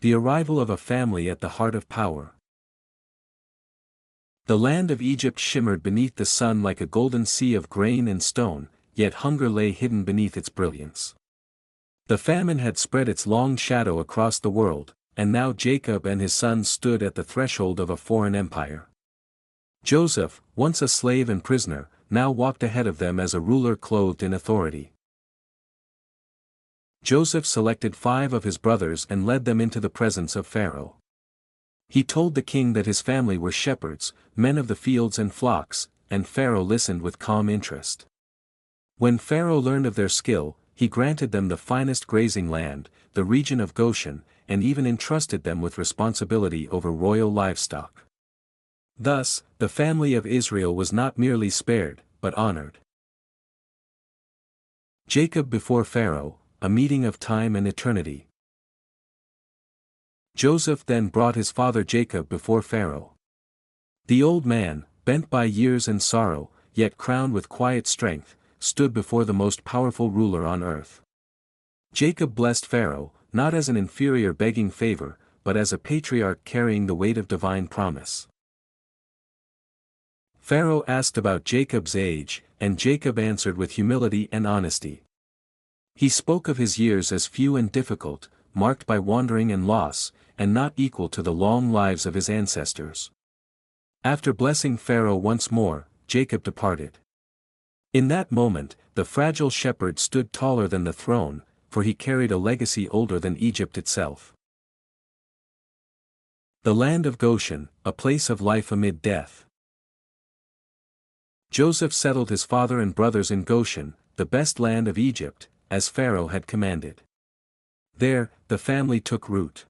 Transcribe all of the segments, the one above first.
The arrival of a family at the heart of power. The land of Egypt shimmered beneath the sun like a golden sea of grain and stone, yet hunger lay hidden beneath its brilliance. The famine had spread its long shadow across the world, and now Jacob and his sons stood at the threshold of a foreign empire. Joseph, once a slave and prisoner, now walked ahead of them as a ruler clothed in authority. Joseph selected 5 of his brothers and led them into the presence of Pharaoh. He told the king that his family were shepherds, men of the fields and flocks, and Pharaoh listened with calm interest. When Pharaoh learned of their skill, he granted them the finest grazing land, the region of Goshen, and even entrusted them with responsibility over royal livestock. Thus, the family of Israel was not merely spared, but honored. Jacob before Pharaoh, a meeting of time and eternity. Joseph then brought his father Jacob before Pharaoh. The old man, bent by years and sorrow, yet crowned with quiet strength, stood before the most powerful ruler on earth. Jacob blessed Pharaoh, not as an inferior begging favor, but as a patriarch carrying the weight of divine promise. Pharaoh asked about Jacob's age, and Jacob answered with humility and honesty. He spoke of his years as few and difficult, marked by wandering and loss, and not equal to the long lives of his ancestors. After blessing Pharaoh once more, Jacob departed. In that moment, the fragile shepherd stood taller than the throne, for he carried a legacy older than Egypt itself. The land of Goshen, a place of life amid death. Joseph settled his father and brothers in Goshen, the best land of Egypt, as Pharaoh had commanded. There, the family took root.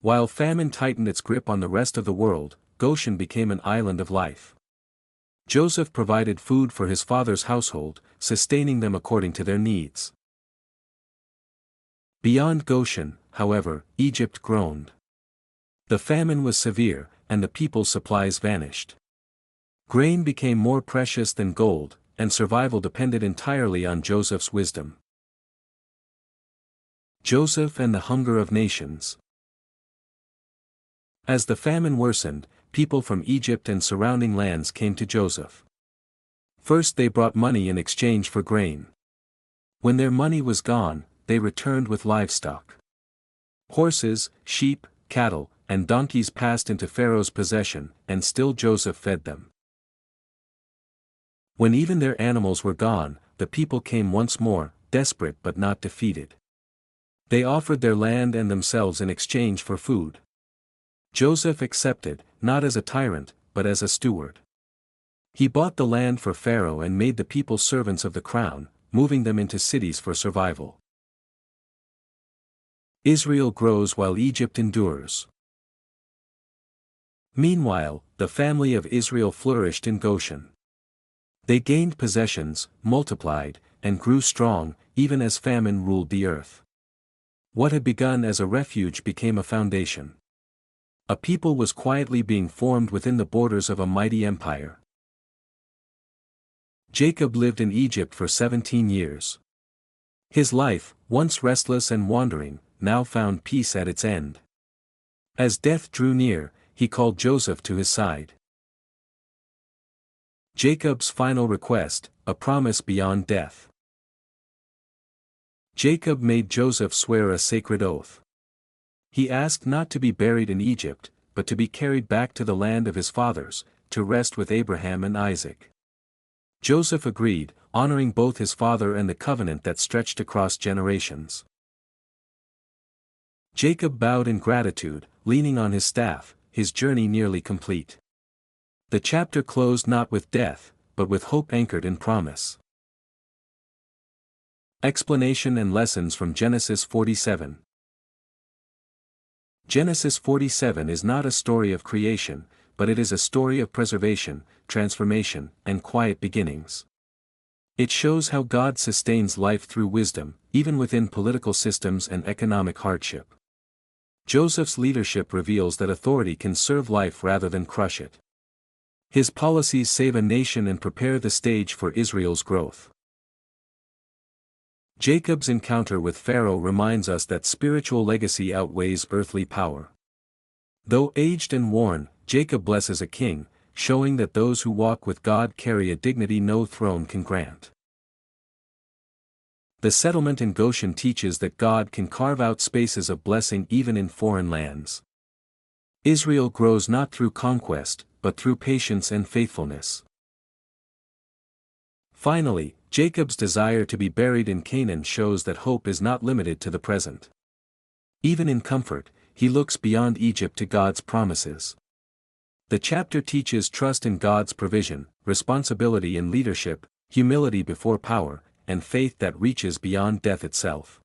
While famine tightened its grip on the rest of the world, Goshen became an island of life. Joseph provided food for his father's household, sustaining them according to their needs. Beyond Goshen, however, Egypt groaned. The famine was severe, and the people's supplies vanished. Grain became more precious than gold, and survival depended entirely on Joseph's wisdom. Joseph and the hunger of nations. As the famine worsened, people from Egypt and surrounding lands came to Joseph. First they brought money in exchange for grain. When their money was gone, they returned with livestock. Horses, sheep, cattle, and donkeys passed into Pharaoh's possession, and still Joseph fed them. When even their animals were gone, the people came once more, desperate but not defeated. They offered their land and themselves in exchange for food. Joseph accepted, not as a tyrant, but as a steward. He bought the land for Pharaoh and made the people servants of the crown, moving them into cities for survival. Israel grows while Egypt endures. Meanwhile, the family of Israel flourished in Goshen. They gained possessions, multiplied, and grew strong, even as famine ruled the earth. What had begun as a refuge became a foundation. A people was quietly being formed within the borders of a mighty empire. Jacob lived in Egypt for 17 years. His life, once restless and wandering, now found peace at its end. As death drew near, he called Joseph to his side. Jacob's final request, a promise beyond death. Jacob made Joseph swear a sacred oath. He asked not to be buried in Egypt, but to be carried back to the land of his fathers, to rest with Abraham and Isaac. Joseph agreed, honoring both his father and the covenant that stretched across generations. Jacob bowed in gratitude, leaning on his staff, his journey nearly complete. The chapter closed not with death, but with hope anchored in promise. Explanation and lessons from Genesis 47. Genesis 47 is not a story of creation, but it is a story of preservation, transformation, and quiet beginnings. It shows how God sustains life through wisdom, even within political systems and economic hardship. Joseph's leadership reveals that authority can serve life rather than crush it. His policies save a nation and prepare the stage for Israel's growth. Jacob's encounter with Pharaoh reminds us that spiritual legacy outweighs earthly power. Though aged and worn, Jacob blesses a king, showing that those who walk with God carry a dignity no throne can grant. The settlement in Goshen teaches that God can carve out spaces of blessing even in foreign lands. Israel grows not through conquest, but through patience and faithfulness. Finally, Jacob's desire to be buried in Canaan shows that hope is not limited to the present. Even in comfort, he looks beyond Egypt to God's promises. The chapter teaches trust in God's provision, responsibility in leadership, humility before power, and faith that reaches beyond death itself.